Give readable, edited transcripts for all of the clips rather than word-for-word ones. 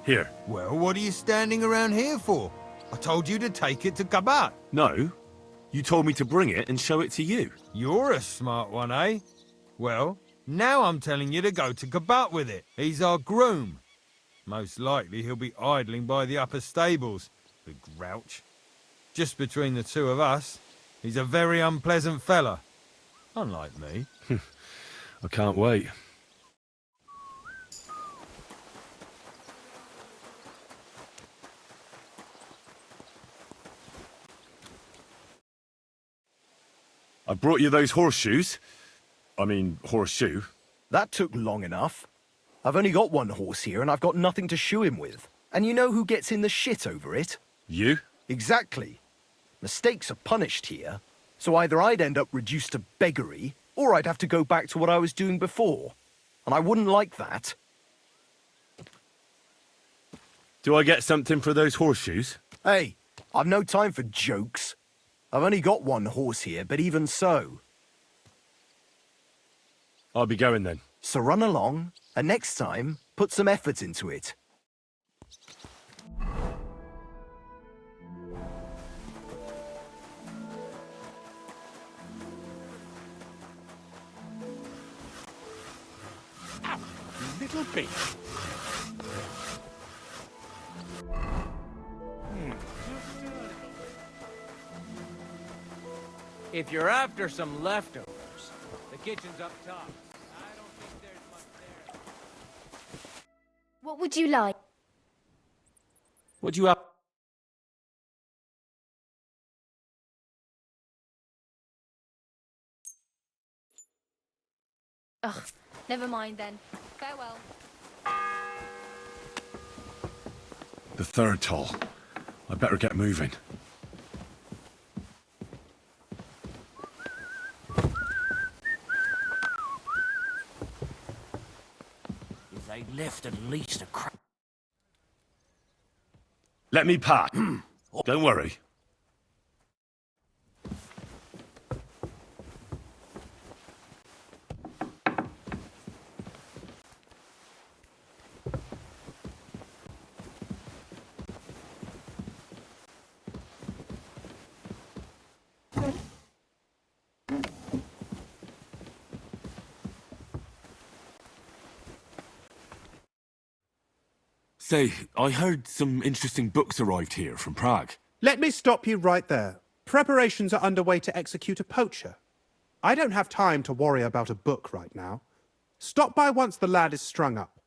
Here. Well, what are you standing around here for? I told you to take it to Kabat. No. You told me to bring it and show it to you. You're a smart one, eh? Well, now I'm telling you to go to Kabat with it. He's our groom. Most likely he'll be idling by the upper stables, the grouch. Just between the two of us, he's a very unpleasant fella. Unlike me. I can't wait. I brought you those horseshoes. I mean, horseshoe. That took long enough. I've only got one horse here and I've got nothing to shoe him with. And you know who gets in the shit over it? You? Exactly. Mistakes are punished here, so either I'd end up reduced to beggary, or I'd have to go back to what I was doing before. And I wouldn't like that. Do I get something for those horseshoes? Hey, I've no time for jokes. I've only got one horse here, but even so. I'll be going then. So run along, and next time, put some effort into it. Ow, you little bitch. If you're after some leftovers, the kitchen's up top. I don't think there's much there. What would you like? What do you have? Ugh, never mind then. Farewell. The third toll. I better get moving. If they left at least a crack. Let me pack. Don't worry. Say, I heard some interesting books arrived here from Prague. Let me stop you right there. Preparations are underway to execute a poacher. I don't have time to worry about a book right now. Stop by once the lad is strung up.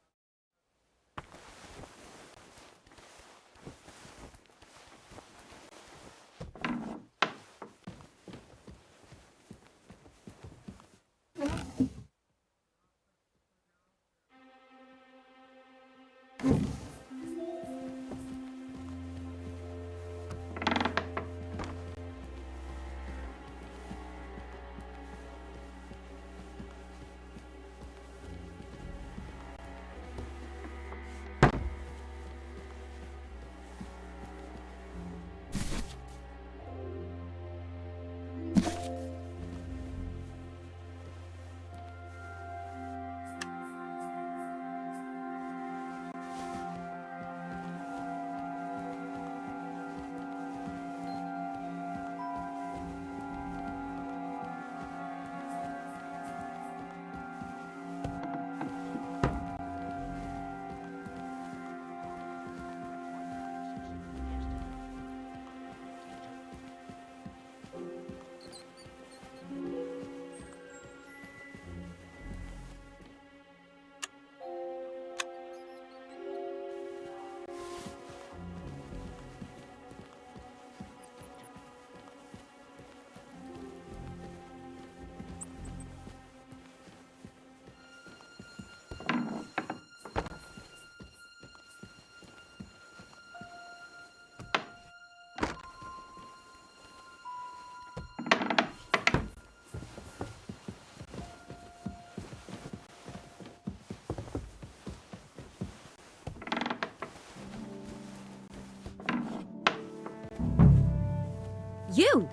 You!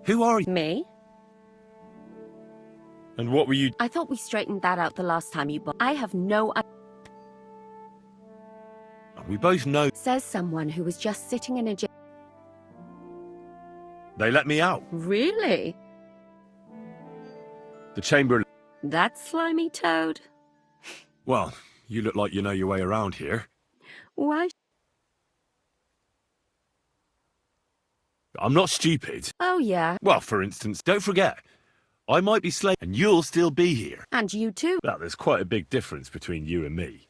Who are you? Me? And what were you... I thought we straightened that out the last time you bought. I have no... We both know Says someone who was just sitting in a jail. they let me out. Really? The chamber... That slimy toad? Well, you look like you know your way around here. Why? I'm not stupid. Oh, yeah. Well, for instance, don't forget, I might be slave and you'll still be here. And you too. Well, there's quite a big difference between you and me.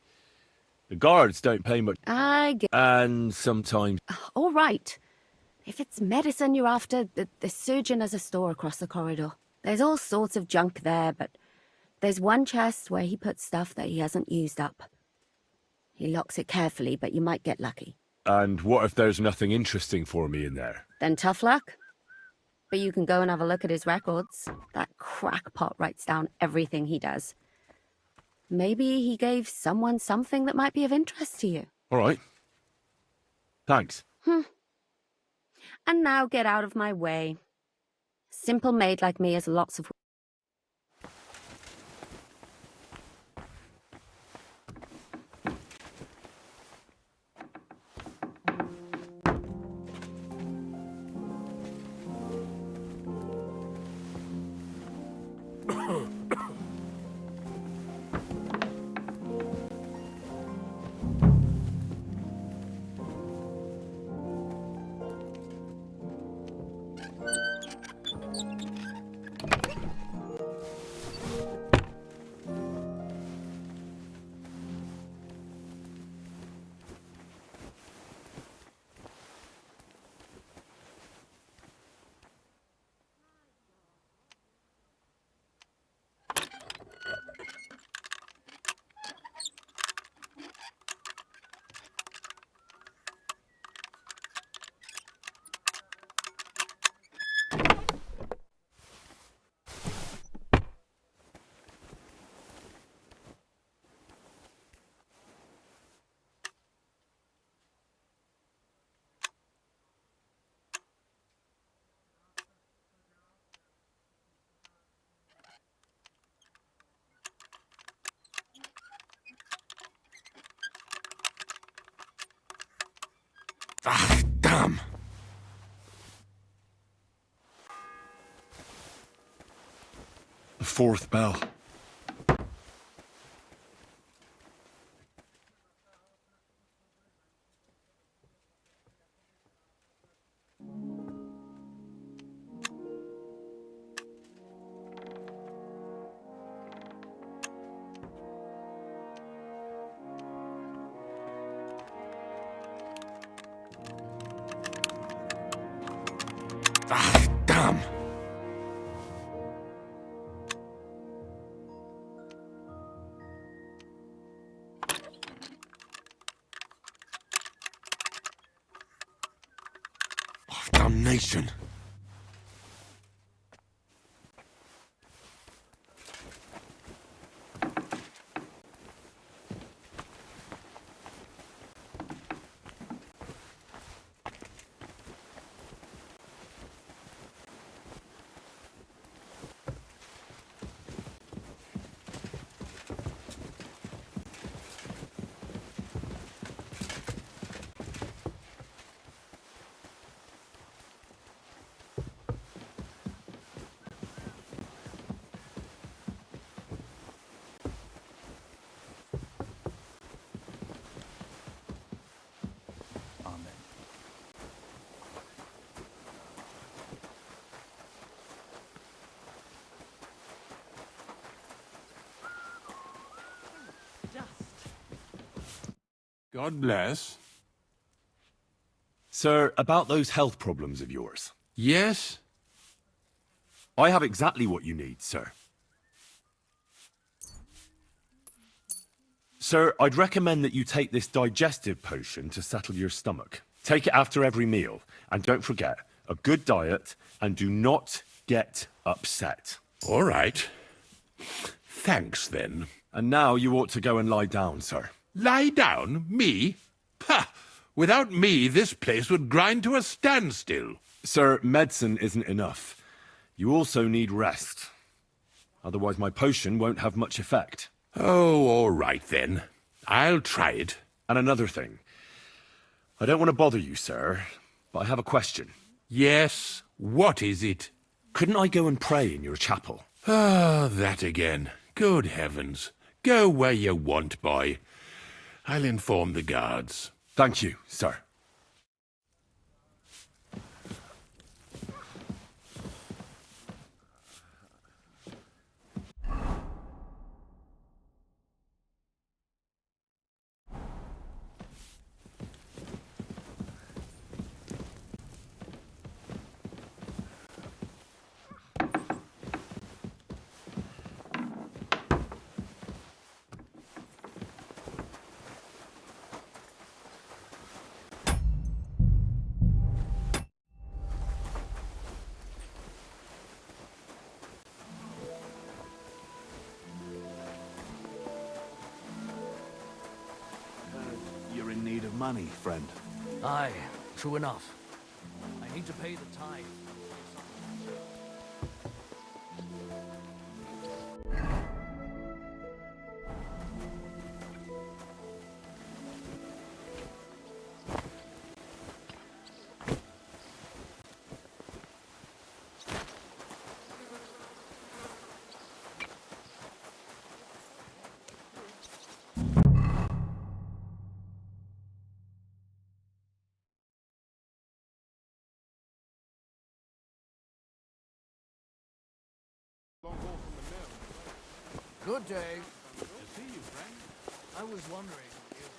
The guards don't pay much, I get. and sometimes... All right. If it's medicine you're after, the surgeon has a store across the corridor. There's all sorts of junk there, but there's one chest where he puts stuff that he hasn't used up. He locks it carefully, but you might get lucky. And what if there's nothing interesting for me in there? Then tough luck. But you can go and have a look at his records. That crackpot writes down everything he does. Maybe he gave someone something that might be of interest to you. All right. Thanks. And now get out of my way. Simple maid like me has lots of... Ah, damn. The fourth bell. Ah, damn. Oh, damnation. God bless. Sir, about those health problems of yours. Yes? I have exactly what you need, sir. Sir, I'd recommend that you take this digestive potion to settle your stomach. Take it after every meal. And don't forget, a good diet, and do not get upset. All right. Thanks, then. And now you ought to go and lie down, sir. Lie down? Me? Pah! Without me, this place would grind to a standstill. Sir, medicine isn't enough. You also need rest. Otherwise my potion won't have much effect. Oh, all right, then. I'll try it. And another thing. I don't want to bother you, sir, but I have a question. Yes, what is it? Couldn't I go and pray in your chapel? Ah, that again. Good heavens. Go where you want, boy. I'll inform the guards. Thank you, sir. You're in need of money, friend. Aye, true enough. I need to pay the tithe. Good day. To see you, friend. I was wondering if...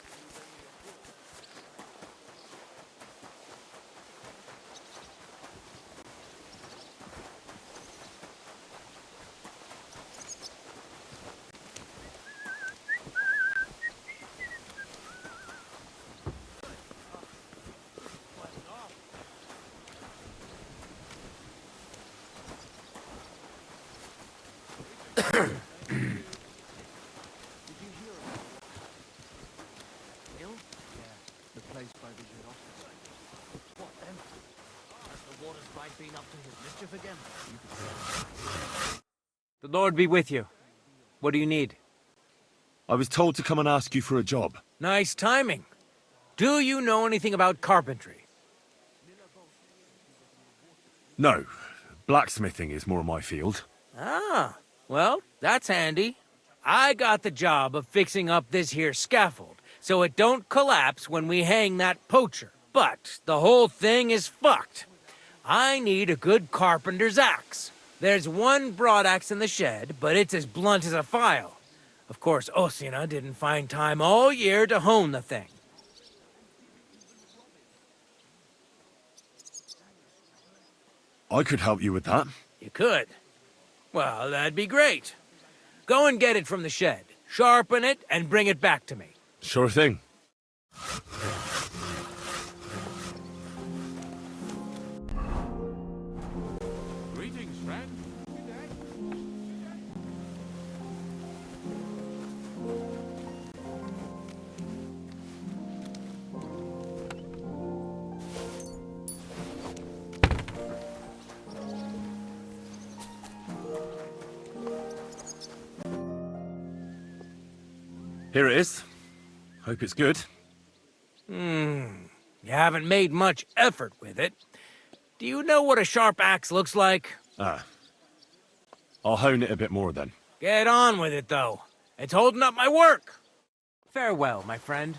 The place by the Ucieczka. What then? Has the water sprite been up to his mischief again? The Lord be with you. What do you need? I was told to come and ask you for a job. Nice timing. Do you know anything about carpentry? No, blacksmithing is more my field. Ah, well, that's handy. I got the job of fixing up this here scaffold, so it don't collapse when we hang that poacher. But the whole thing is fucked. I need a good carpenter's axe. There's one broadaxe in the shed, but it's as blunt as a file. Of course, Osina didn't find time all year to hone the thing. I could help you with that. You could. Well, that'd be great. Go and get it from the shed, sharpen it, and bring it back to me. Sure thing. Greetings, friend. Here it is. Hope it's good. You haven't made much effort with it. Do you know what a sharp axe looks like? I'll hone it a bit more then. Get on with it, though. It's holding up my work. Farewell, my friend.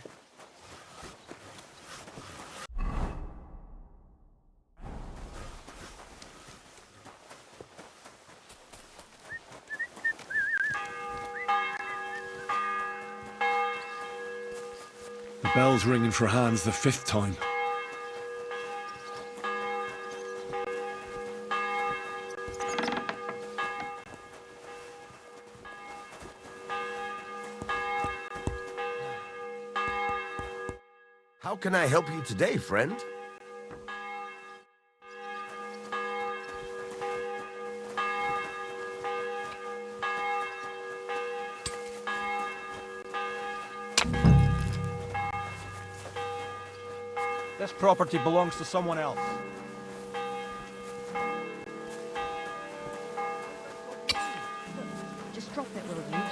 The bell's ringing for hands the 5th time. How can I help you today, friend? This property belongs to someone else. Just drop it, will you?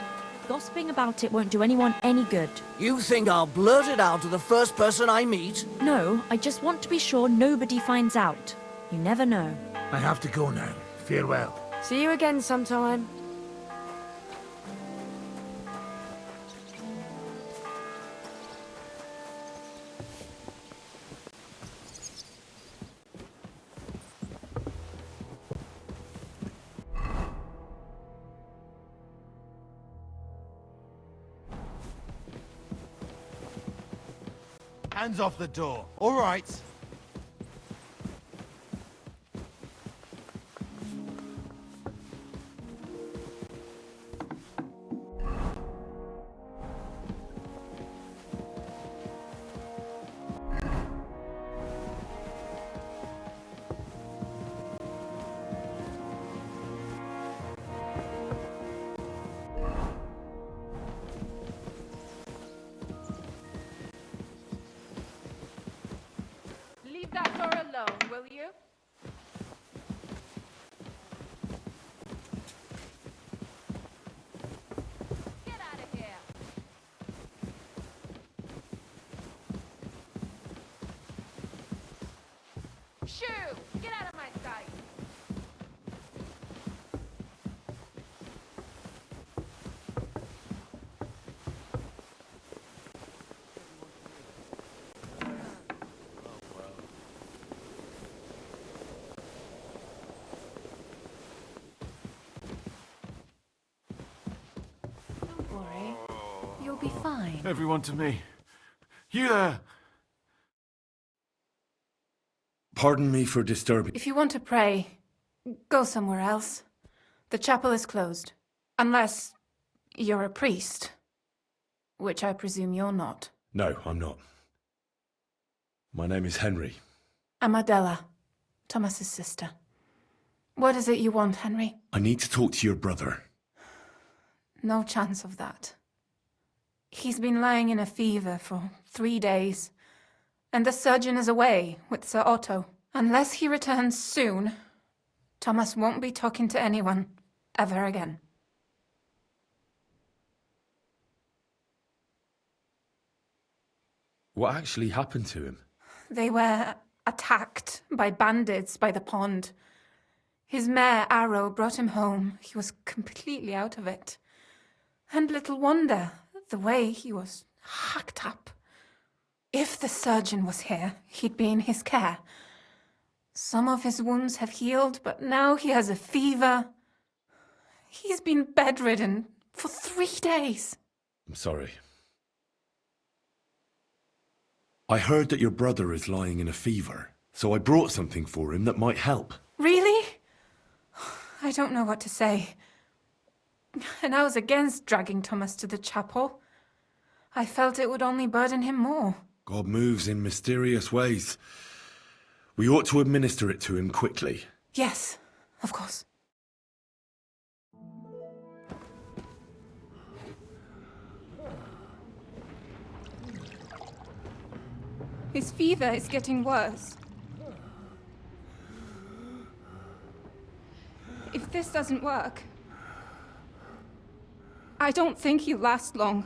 Gospel Blabbing about it won't do anyone any good. You think I'll blurt it out to the first person I meet? No, I just want to be sure nobody finds out. You never know. I have to go now. Farewell. See you again sometime. Hands off the door. All right. Leave that door alone, will you? Get out of here. Shoo! Get out of my sight. Don't worry. You'll be fine. Everyone to me. You there! Pardon me for disturbing. If you want to pray, go somewhere else. The chapel is closed. Unless you're a priest. Which I presume you're not. No, I'm not. My name is Henry. I'm Adela, Thomas's sister. What is it you want, Henry? I need to talk to your brother. No chance of that. He's been lying in a fever for 3 days, and the surgeon is away with Sir Otto. Unless he returns soon, Thomas won't be talking to anyone ever again. What actually happened to him? They were attacked by bandits by the pond. His mare, Arrow, brought him home. He was completely out of it. And little wonder, the way he was hacked up. If the surgeon was here, he'd be in his care. Some of his wounds have healed, but now he has a fever. He's been bedridden for 3 days. I'm sorry. I heard that your brother is lying in a fever, so I brought something for him that might help. Really? I don't know what to say. And I was against dragging Thomas to the chapel. I felt it would only burden him more. God moves in mysterious ways. We ought to administer it to him quickly. Yes, of course. His fever is getting worse. If this doesn't work, I don't think he'll last long.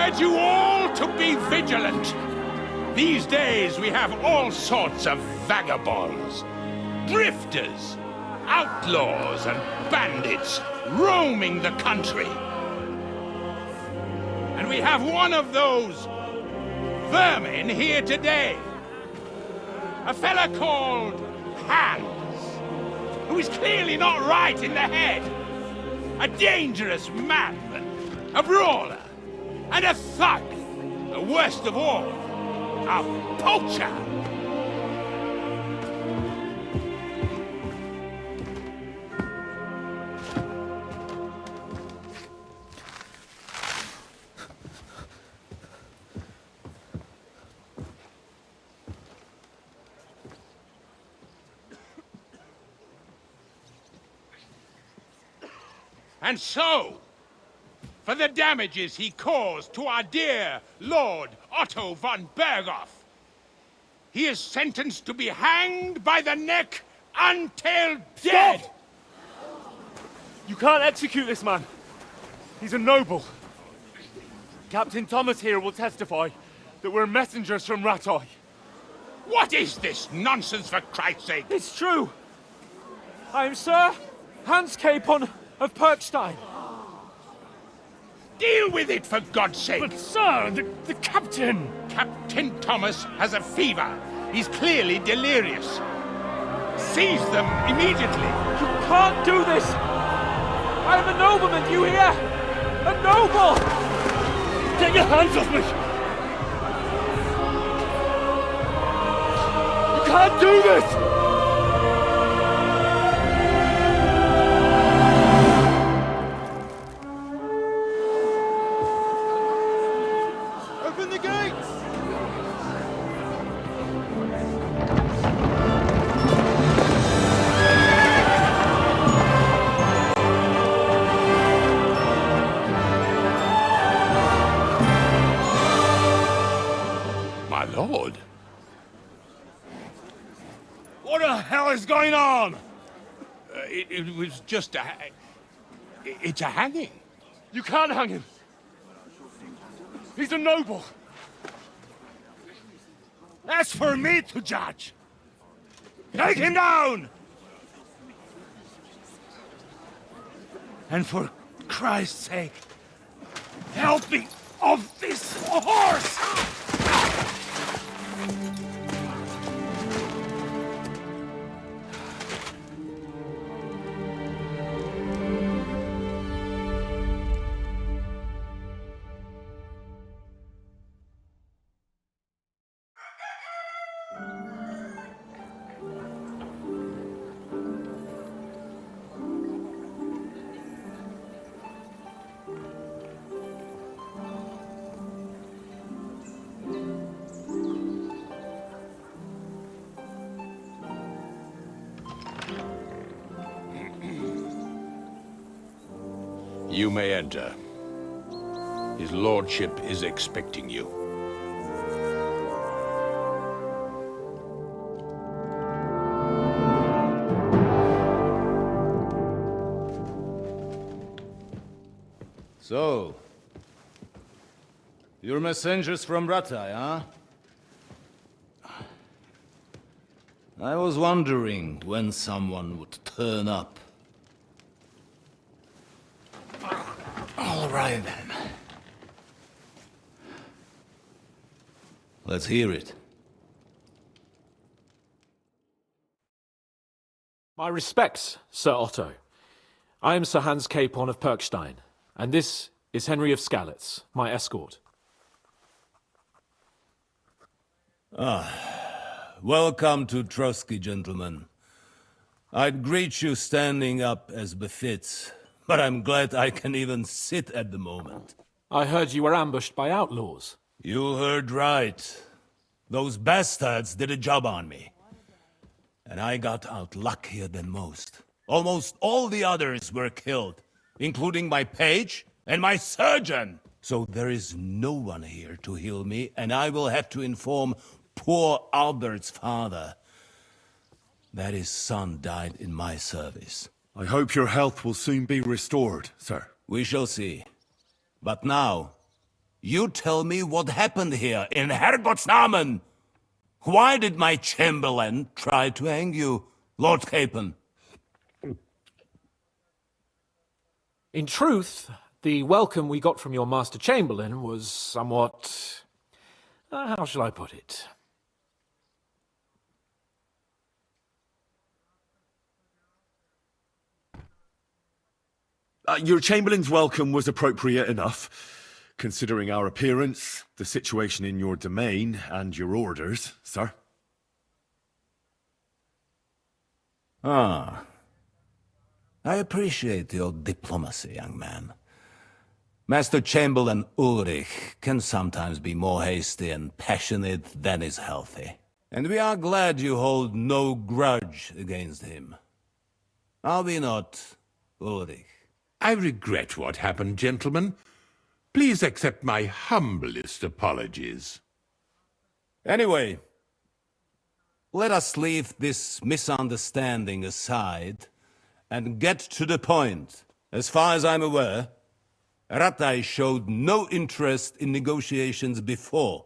urge you all to be vigilant. These days we have all sorts of vagabonds, drifters, outlaws and bandits roaming the country. And we have one of those vermin here today. A fella called Hans, who is clearly not right in the head. A dangerous man, a brawler, and a thug. The worst of all, a poacher. And so, for the damages he caused to our dear Lord Otto von Berghoff, he is sentenced to be hanged by the neck until dead! Stop! You can't execute this man. He's a noble. Captain Thomas here will testify that we're messengers from Rattay. What is this nonsense, for Christ's sake? It's true. I am Sir Hans Capon of Perkstein. Deal with it, for God's sake! But sir, the captain! Captain Thomas has a fever. He's clearly delirious. Seize them immediately. You can't do this! I am a nobleman, do you hear? A noble! Get your hands off me! You can't do this! Open the gates! My lord. What the hell is going on? It was just a... It's a hanging. You can't hang him. He's a noble. That's for me to judge. Take him down! And for Christ's sake, help me off this horse! You may enter. His lordship is expecting you. So, you're messengers from Rattay, huh? I was wondering when someone would turn up. All right, then. Let's hear it. My respects, Sir Otto. I am Sir Hans Capon of Perkstein, and this is Henry of Skalitz, my escort. Welcome to Trotsky, gentlemen. I'd greet you standing up as befits, but I'm glad I can even sit at the moment. I heard you were ambushed by outlaws. You heard right. Those bastards did a job on me. And I got out luckier than most. Almost all the others were killed, including my page and my surgeon. So there is no one here to heal me, and I will have to inform poor Albert's father that his son died in my service. I hope your health will soon be restored, sir. We shall see. But now, you tell me what happened here in Herrgottsnamen. Why did my chamberlain try to hang you, Lord Capon? In truth, the welcome we got from your Master Chamberlain was somewhat... how shall I put it? Your Chamberlain's welcome was appropriate enough, considering our appearance, the situation in your domain, and your orders, sir. Ah. I appreciate your diplomacy, young man. Master Chamberlain Ulrich can sometimes be more hasty and passionate than is healthy. And we are glad you hold no grudge against him. Are we not, Ulrich? I regret what happened, gentlemen. Please accept my humblest apologies. Anyway, let us leave this misunderstanding aside and get to the point. As far as I'm aware, Ratai showed no interest in negotiations before,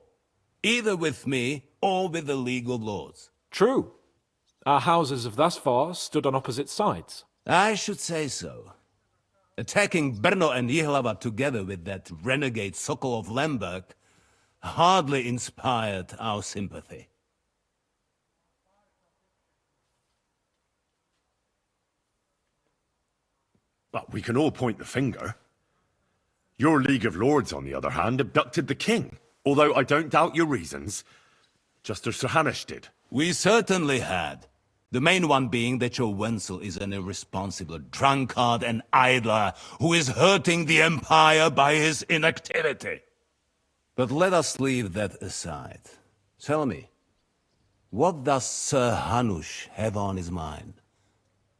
either with me or with the League of Lords. True. Our houses have thus far stood on opposite sides. I should say so. Attacking Brno and Jihlava together with that renegade Sokol of Lemberg hardly inspired our sympathy. But we can all point the finger. Your League of Lords, on the other hand, abducted the king. Although I don't doubt your reasons, just as Sir Hanush did. We certainly had. The main one being that your Wenzel is an irresponsible drunkard and idler who is hurting the Empire by his inactivity. But let us leave that aside. Tell me, what does Sir Hanush have on his mind?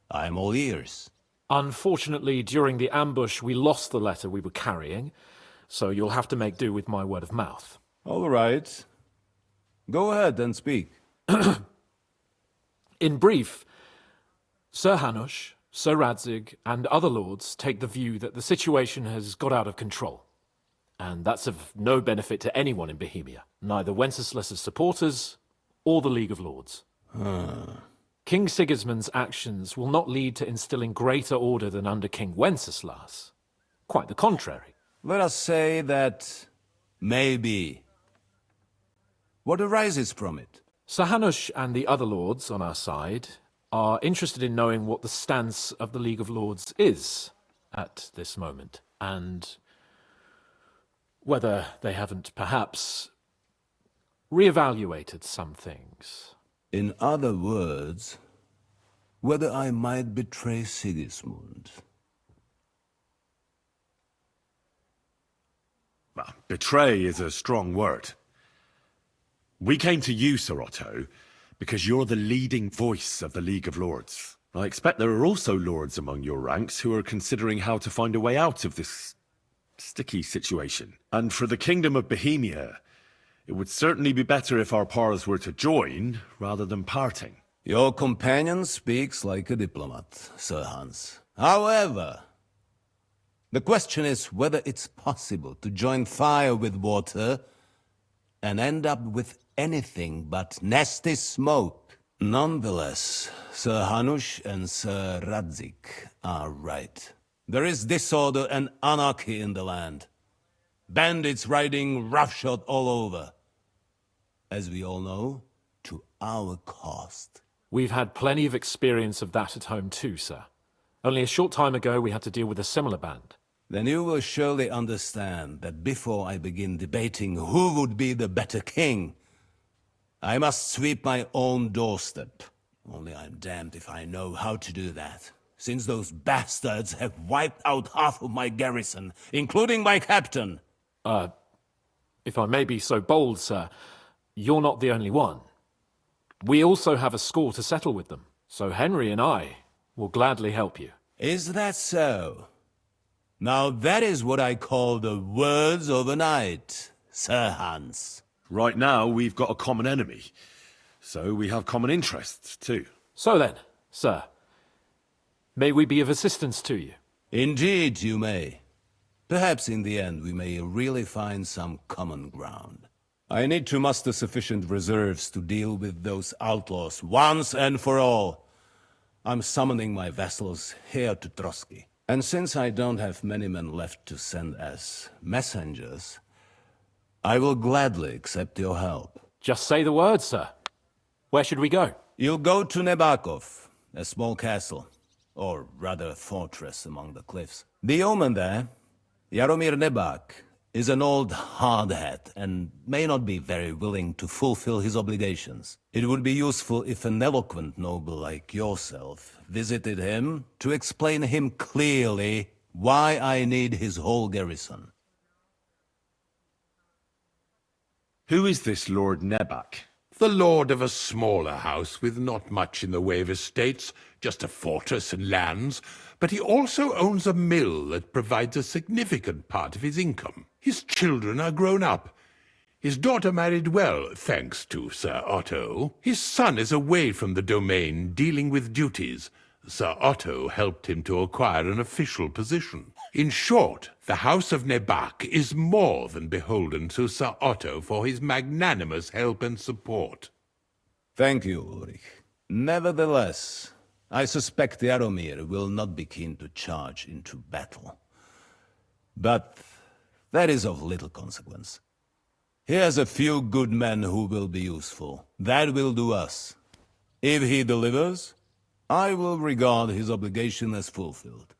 I am all ears. Unfortunately, during the ambush, we lost the letter we were carrying, so you'll have to make do with my word of mouth. All right. Go ahead and speak. In brief, Sir Hanush, Sir Radzig, and other lords take the view that the situation has got out of control. And that's of no benefit to anyone in Bohemia, neither Wenceslas's supporters or the League of Lords. King Sigismund's actions will not lead to instilling greater order than under King Wenceslas. Quite the contrary. Let us say that maybe. What arises from it? Sir Hanush and the other lords on our side are interested in knowing what the stance of the League of Lords is at this moment, and whether they haven't perhaps reevaluated some things. In other words, whether I might betray Sigismund. Well, betray is a strong word. We came to you, Sir Otto, because you're the leading voice of the League of Lords. I expect there are also lords among your ranks who are considering how to find a way out of this sticky situation. And for the Kingdom of Bohemia, it would certainly be better if our powers were to join rather than parting. Your companion speaks like a diplomat, Sir Hans. However, the question is whether it's possible to join fire with water and end up with anything but nasty smoke. Nonetheless, Sir Hanush and Sir Radzig are right. There is disorder and anarchy in the land. Bandits riding roughshod all over. As we all know, to our cost. We've had plenty of experience of that at home too, sir. Only a short time ago we had to deal with a similar band. Then you will surely understand that before I begin debating who would be the better king, I must sweep my own doorstep. Only I'm damned if I know how to do that, since those bastards have wiped out half of my garrison, including my captain. If I may be so bold, sir, you're not the only one. We also have a score to settle with them, so Henry and I will gladly help you. Is that so? Now that is what I call the words of a knight, Sir Hans. Right now, we've got a common enemy, so we have common interests too. So then, sir, may we be of assistance to you? Indeed you may. Perhaps in the end we may really find some common ground. I need to muster sufficient reserves to deal with those outlaws once and for all. I'm summoning my vassals here to Trotsky. And since I don't have many men left to send as messengers, I will gladly accept your help. Just say the word, sir. Where should we go? You'll go to Nebakov, a small castle, or rather a fortress among the cliffs. The omen there, Jaromir Nebak, is an old hardhat and may not be very willing to fulfill his obligations. It would be useful if an eloquent noble like yourself visited him to explain him clearly why I need his whole garrison. Who is this Lord Nebak? The lord of a smaller house with not much in the way of estates, just a fortress and lands, but he also owns a mill that provides a significant part of his income. His children are grown up. His daughter married well, thanks to Sir Otto. His son is away from the domain, dealing with duties. Sir Otto helped him to acquire an official position. In short, the House of Nebak is more than beholden to Sir Otto for his magnanimous help and support. Thank you, Ulrich. Nevertheless, I suspect Jaromir will not be keen to charge into battle. But that is of little consequence. He has a few good men who will be useful. That will do us. If he delivers, I will regard his obligation as fulfilled.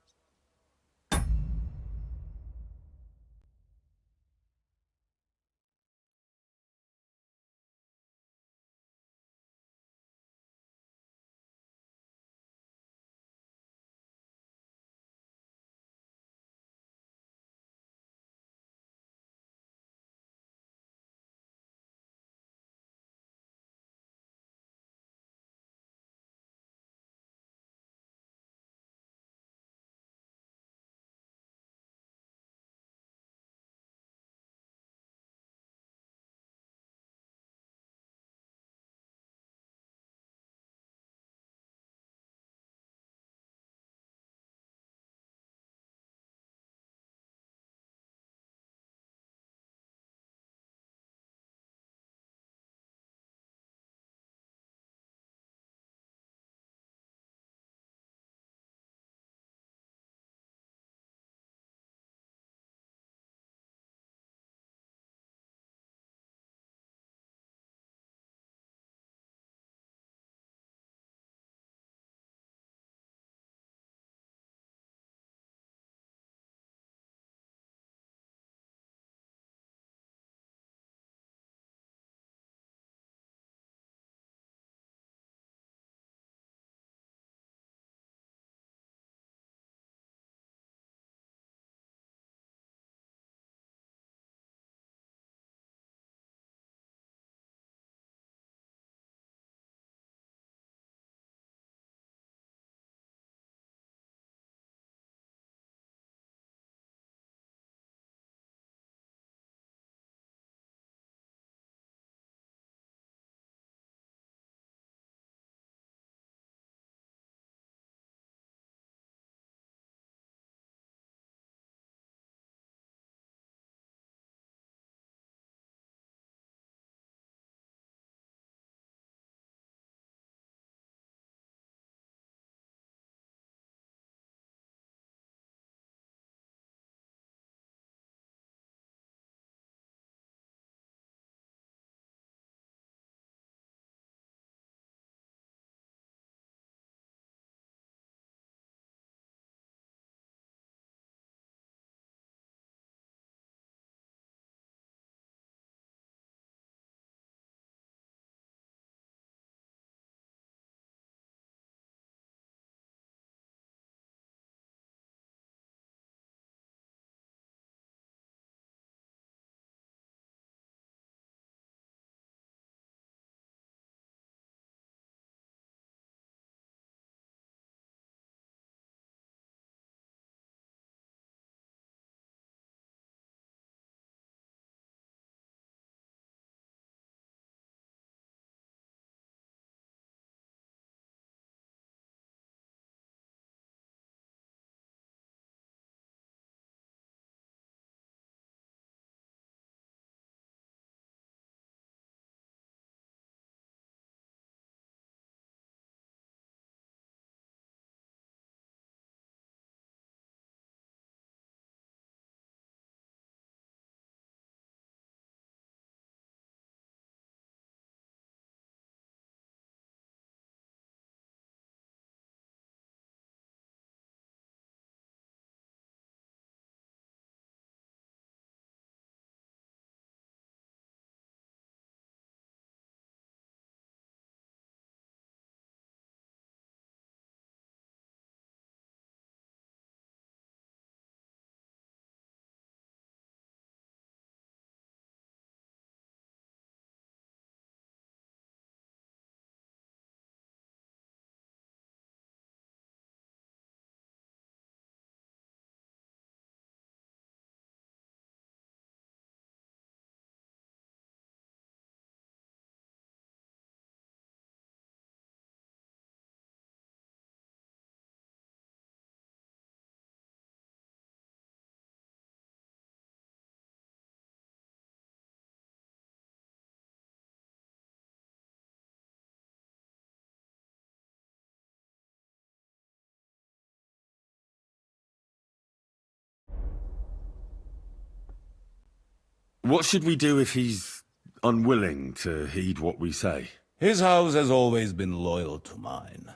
What should we do if he's unwilling to heed what we say? His house has always been loyal to mine.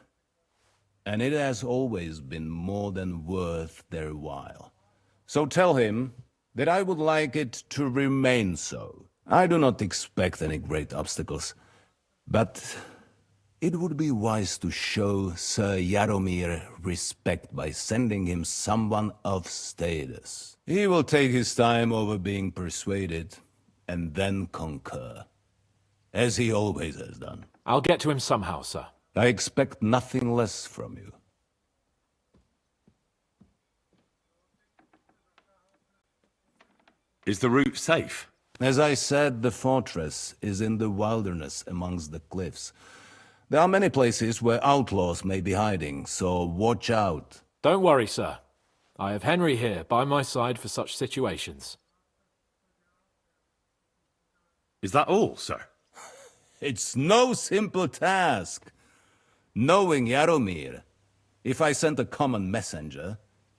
And it has always been more than worth their while. So tell him that I would like it to remain so. I do not expect any great obstacles, but it would be wise to show Sir Jaromir respect by sending him someone of status. He will take his time over being persuaded, and then concur, as he always has done. I'll get to him somehow, sir. I expect nothing less from you. Is the route safe? As I said, the fortress is in the wilderness amongst the cliffs. There are many places where outlaws may be hiding, so watch out. Don't worry, sir. I have Henry here by my side for such situations. Is that all, sir? It's no simple task. Knowing Jaromir, if I sent a common messenger,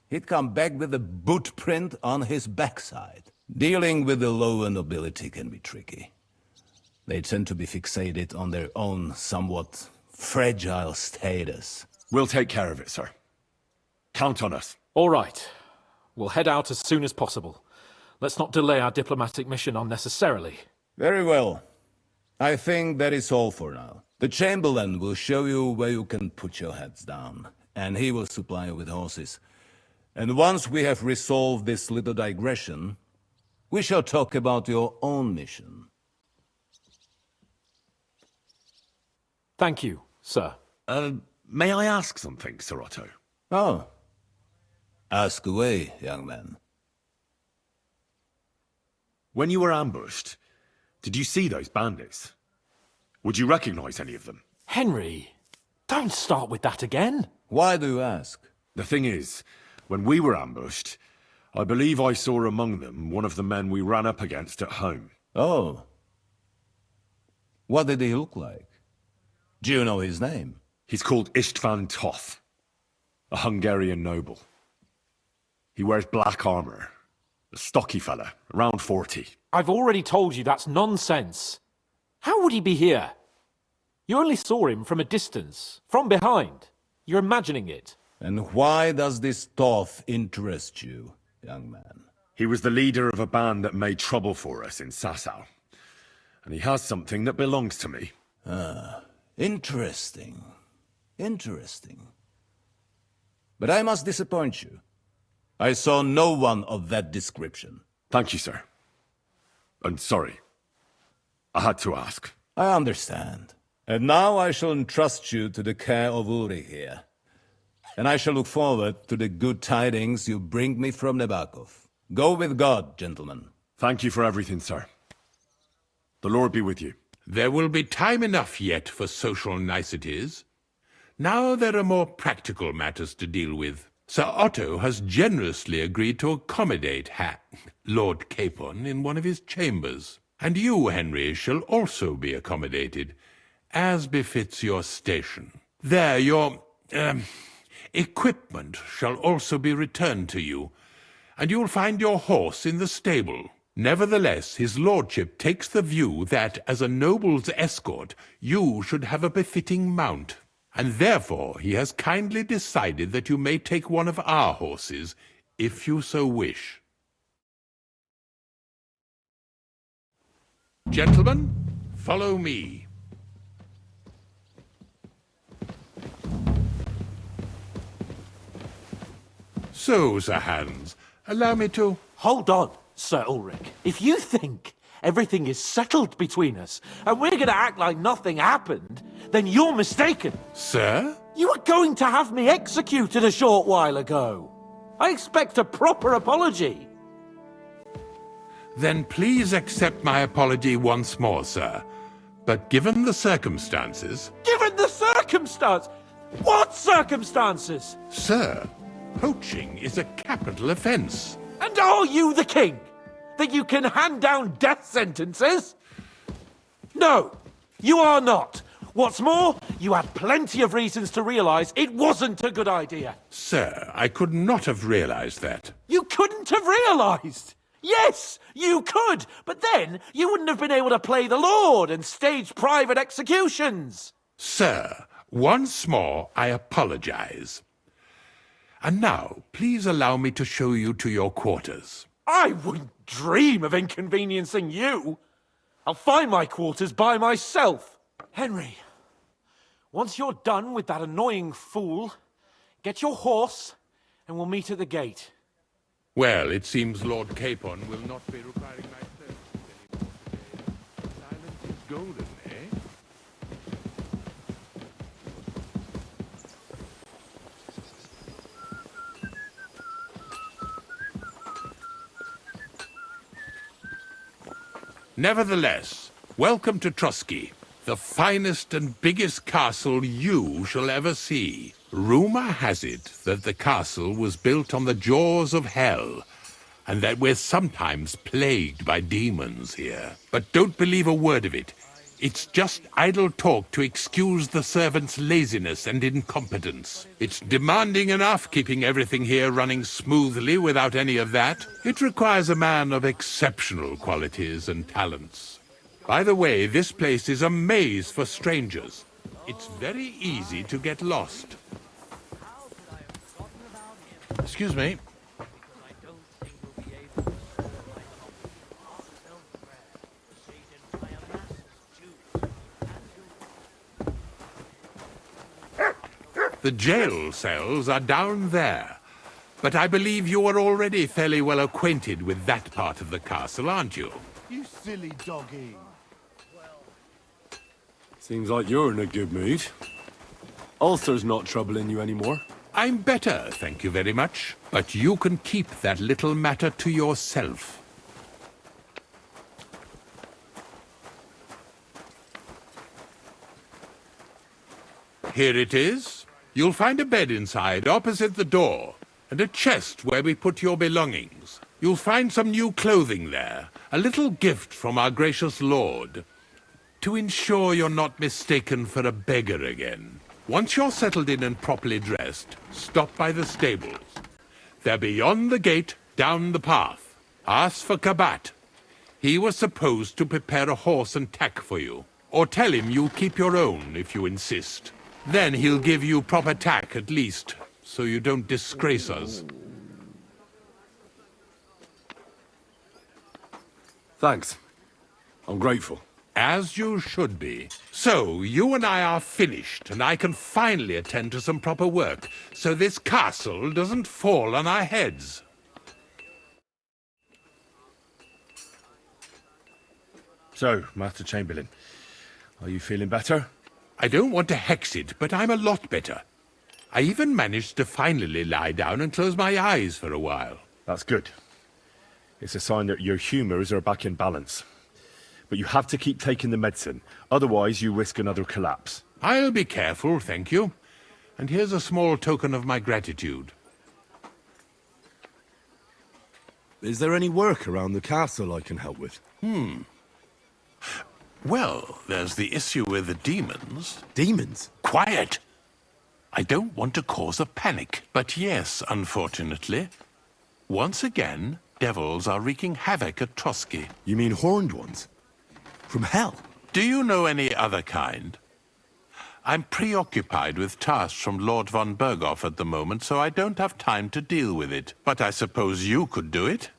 he'd come back with a boot print on his backside. Dealing with the lower nobility can be tricky. They tend to be fixated on their own somewhat fragile status. We'll take care of it, sir. Count on us. All right. We'll head out as soon as possible. Let's not delay our diplomatic mission unnecessarily. Very well. I think that is all for now. The Chamberlain will show you where you can put your heads down, and he will supply you with horses. And once we have resolved this little digression, we shall talk about your own mission. Thank you, sir. May I ask something, Sir Otto? Oh. Ask away, young man. When you were ambushed, did you see those bandits? Would you recognize any of them? Henry, don't start with that again. Why do you ask? The thing is, when we were ambushed, I believe I saw among them one of the men we ran up against at home. Oh. What did he look like? Do you know his name? He's called Istvan Toth, a Hungarian noble. He wears black armor. A stocky fella, around 40. I've already told you that's nonsense. How would he be here? You only saw him from a distance, from behind. You're imagining it. And why does this Toth interest you, young man? He was the leader of a band that made trouble for us in Sasau. And he has something that belongs to me. Ah, interesting. Interesting. But I must disappoint you. I saw no one of that description. Thank you, sir. And sorry. I had to ask. I understand. And now I shall entrust you to the care of Uri here. And I shall look forward to the good tidings you bring me from Nebakov. Go with God, gentlemen. Thank you for everything, sir. The Lord be with you. There will be time enough yet for social niceties. Now there are more practical matters to deal with. Sir Otto has generously agreed to accommodate Lord Capon in one of his chambers. And you, Henry, shall also be accommodated, as befits your station. There, your equipment shall also be returned to you, and you'll find your horse in the stable. Nevertheless, his lordship takes the view that, as a noble's escort, you should have a befitting mount. And therefore he has kindly decided that you may take one of our horses, if you so wish. Gentlemen, follow me. So, Sir Hans, allow me to... Hold on, Sir Ulrich. If you think everything is settled between us, and we're going to act like nothing happened, then you're mistaken. Sir? You were going to have me executed a short while ago. I expect a proper apology. Then please accept my apology once more, sir. But given the circumstances... Given the circumstance? What circumstances? Sir, poaching is a capital offence. And are you the king? That you can hand down death sentences? No, you are not. What's more, you had plenty of reasons to realise it wasn't a good idea. Sir, I could not have realised that. You couldn't have realised? Yes, you could, but then you wouldn't have been able to play the Lord and stage private executions. Sir, once more I apologize. And now, please allow me to show you to your quarters. I wouldn't dream of inconveniencing you. I'll find my quarters by myself. Henry, once you're done with that annoying fool, get your horse and we'll meet at the gate. Well, it seems Lord Capon will not be requiring my services anymore today. Silence is golden, eh? Nevertheless, welcome to Trotsky, the finest and biggest castle you shall ever see. Rumor has it that the castle was built on the jaws of hell, and that we're sometimes plagued by demons here. But don't believe a word of it. It's just idle talk to excuse the servants' laziness and incompetence. It's demanding enough keeping everything here running smoothly without any of that. It requires a man of exceptional qualities and talents. By the way, this place is a maze for strangers. It's very easy to get lost. Excuse me. The jail cells are down there. But I believe you are already fairly well acquainted with that part of the castle, aren't you? You silly doggy. Seems like you're in a good mood. Ulcer's not troubling you anymore. I'm better, thank you very much. But you can keep that little matter to yourself. Here it is. You'll find a bed inside, opposite the door, and a chest where we put your belongings. You'll find some new clothing there, a little gift from our gracious lord, to ensure you're not mistaken for a beggar again. Once you're settled in and properly dressed, stop by the stables. They're beyond the gate, down the path. Ask for Kabat. He was supposed to prepare a horse and tack for you. Or tell him you'll keep your own if you insist. Then he'll give you proper tack at least, so you don't disgrace us. Thanks. I'm grateful. As you should be. So, you and I are finished, and I can finally attend to some proper work, so this castle doesn't fall on our heads. So, Master Chamberlain, are you feeling better? I don't want to hex it, but I'm a lot better. I even managed to finally lie down and close my eyes for a while. That's good. It's a sign that your humours are back in balance. But you have to keep taking the medicine, otherwise you risk another collapse. I'll be careful, thank you. And here's a small token of my gratitude. Is there any work around the castle I can help with? Well, there's the issue with the demons. Demons? Quiet! I don't want to cause a panic, but yes, unfortunately. Once again, devils are wreaking havoc at Trotsky. You mean horned ones? From hell? Do you know any other kind? I'm preoccupied with tasks from Lord von Berghoff at the moment, so I don't have time to deal with it. But I suppose you could do it?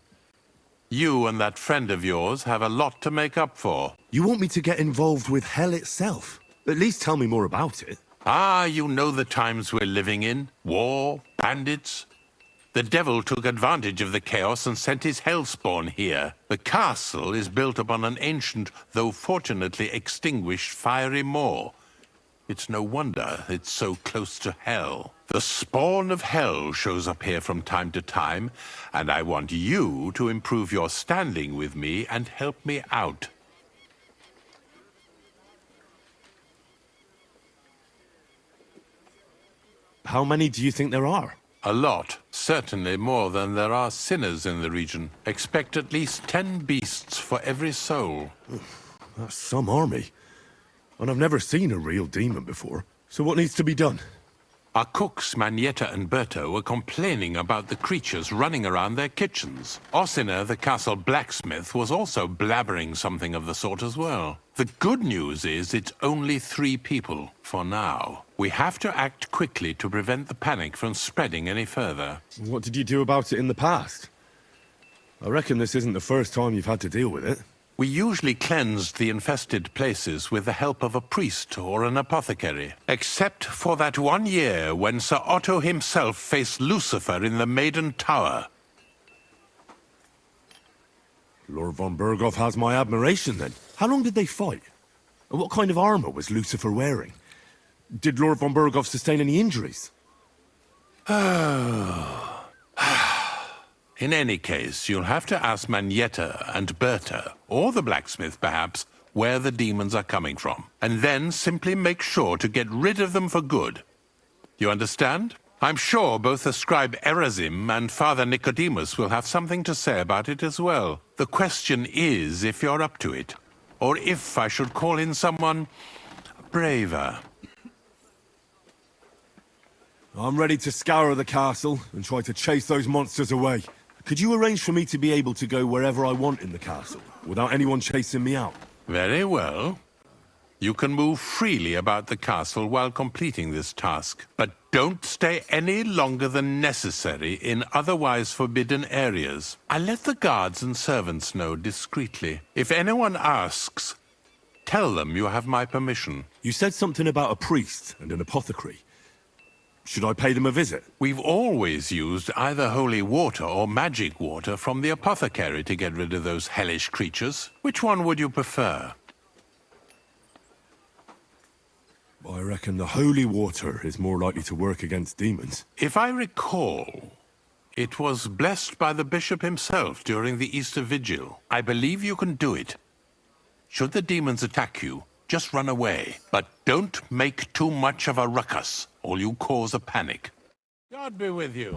You and that friend of yours have a lot to make up for. You want me to get involved with hell itself? At least tell me more about it. Ah, you know the times we're living in. War, bandits. The devil took advantage of the chaos and sent his hellspawn here. The castle is built upon an ancient, though fortunately extinguished, fiery moor. It's no wonder it's so close to hell. The spawn of hell shows up here from time to time, and I want you to improve your standing with me and help me out. How many do you think there are? A lot. Certainly more than there are sinners in the region. Expect at least 10 beasts for every soul. That's some army. And I've never seen a real demon before. So what needs to be done? Our cooks, Manietta and Berto, were complaining about the creatures running around their kitchens. Ossina, the castle blacksmith, was also blabbering something of the sort as well. The good news is it's only 3 people, for now. We have to act quickly to prevent the panic from spreading any further. What did you do about it in the past? I reckon this isn't the first time you've had to deal with it. We usually cleansed the infested places with the help of a priest or an apothecary. Except for that one year when Sir Otto himself faced Lucifer in the Maiden Tower. Lord von Berghoff has my admiration, then. How long did they fight? And what kind of armor was Lucifer wearing? Did Lord von Berghoff sustain any injuries? In any case, you'll have to ask Manietta and Berta, or the blacksmith perhaps, where the demons are coming from. And then simply make sure to get rid of them for good. You understand? I'm sure both the scribe Erazim and Father Nicodemus will have something to say about it as well. The question is if you're up to it, or if I should call in someone braver. I'm ready to scour the castle and try to chase those monsters away. Could you arrange for me to be able to go wherever I want in the castle, without anyone chasing me out? Very well. You can move freely about the castle while completing this task, but don't stay any longer than necessary in otherwise forbidden areas. I'll let the guards and servants know discreetly. If anyone asks, tell them you have my permission. You said something about a priest and an apothecary. Should I pay them a visit? We've always used either holy water or magic water from the apothecary to get rid of those hellish creatures. Which one would you prefer? I reckon the holy water is more likely to work against demons. If I recall, it was blessed by the bishop himself during the Easter Vigil. I believe you can do it. Should the demons attack you, just run away. But don't make too much of a ruckus, or you cause a panic. God be with you.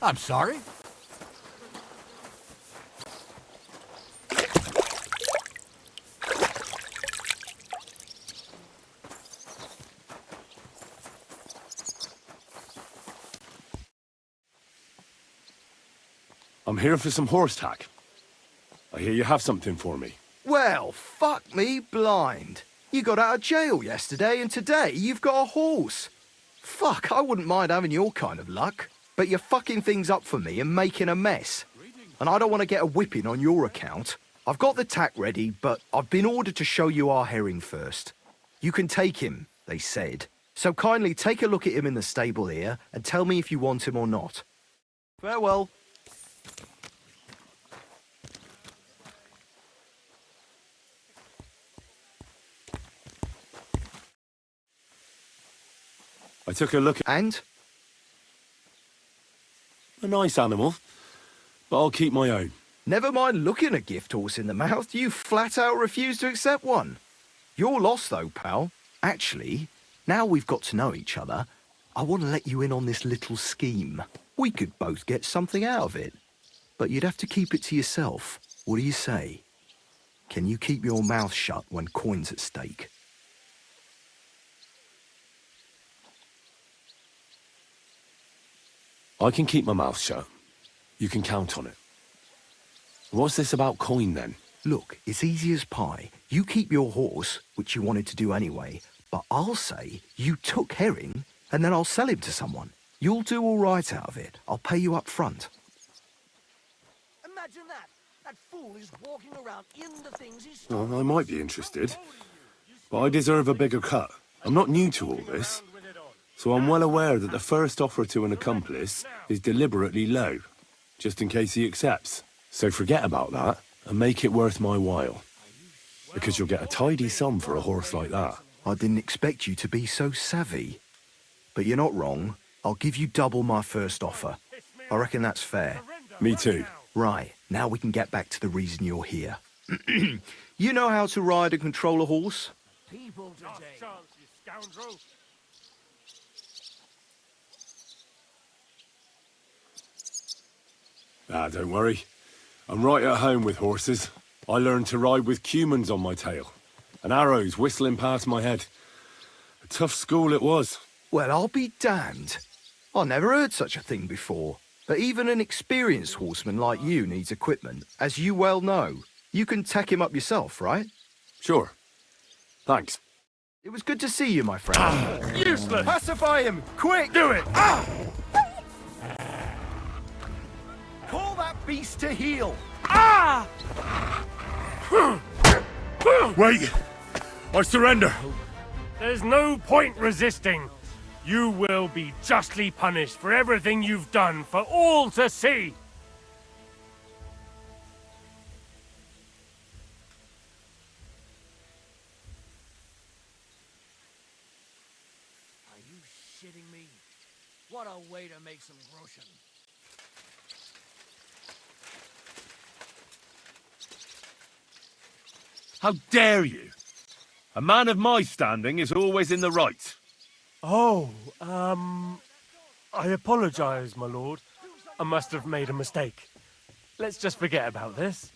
I'm sorry. I'm here for some horse tack. I hear you have something for me. Well, fuck me blind. You got out of jail yesterday, and today you've got a horse. Fuck, I wouldn't mind having your kind of luck. But you're fucking things up for me and making a mess. And I don't want to get a whipping on your account. I've got the tack ready, but I've been ordered to show you our herring first. You can take him, they said. So kindly take a look at him in the stable here and tell me if you want him or not. Farewell. I took a look at... And? A nice animal, but I'll keep my own. Never mind looking a gift horse in the mouth, you flat out refuse to accept one. You're lost though, pal. Actually, now we've got to know each other, I want to let you in on this little scheme. We could both get something out of it. But you'd have to keep it to yourself. What do you say? Can you keep your mouth shut when coin's at stake? I can keep my mouth shut. You can count on it. What's this about coin, then? Look, it's easy as pie. You keep your horse, which you wanted to do anyway, but I'll say you took herring, and then I'll sell him to someone. You'll do all right out of it. I'll pay you up front. Imagine that. That fool is walking around in the things he's... Well, I might be interested, but I deserve a bigger cut. I'm not new to all this, so I'm well aware that the first offer to an accomplice is deliberately low, just in case he accepts. So forget about that and make it worth my while, because you'll get a tidy sum for a horse like that. I didn't expect you to be so savvy. But you're not wrong. I'll give you double my first offer. I reckon that's fair. Me too. Right, now we can get back to the reason you're here. You know how to ride and control a horse? People today. Ah, don't worry. I'm right at home with horses. I learned to ride with cumans on my tail, and arrows whistling past my head. A tough school it was. Well, I'll be damned. I never heard such a thing before. But even an experienced horseman like you needs equipment, as you well know. You can tack him up yourself, right? Sure. Thanks. It was good to see you, my friend. Useless! Pacify him! Quick! Do it! Call that beast to heel! Wait! I surrender! There's no point resisting. You will be justly punished for everything you've done for all to see. Are you shitting me? What a way to make some groschen. How dare you? A man of my standing is always in the right. Oh, I apologize, my lord. I must have made a mistake. Let's just forget about this.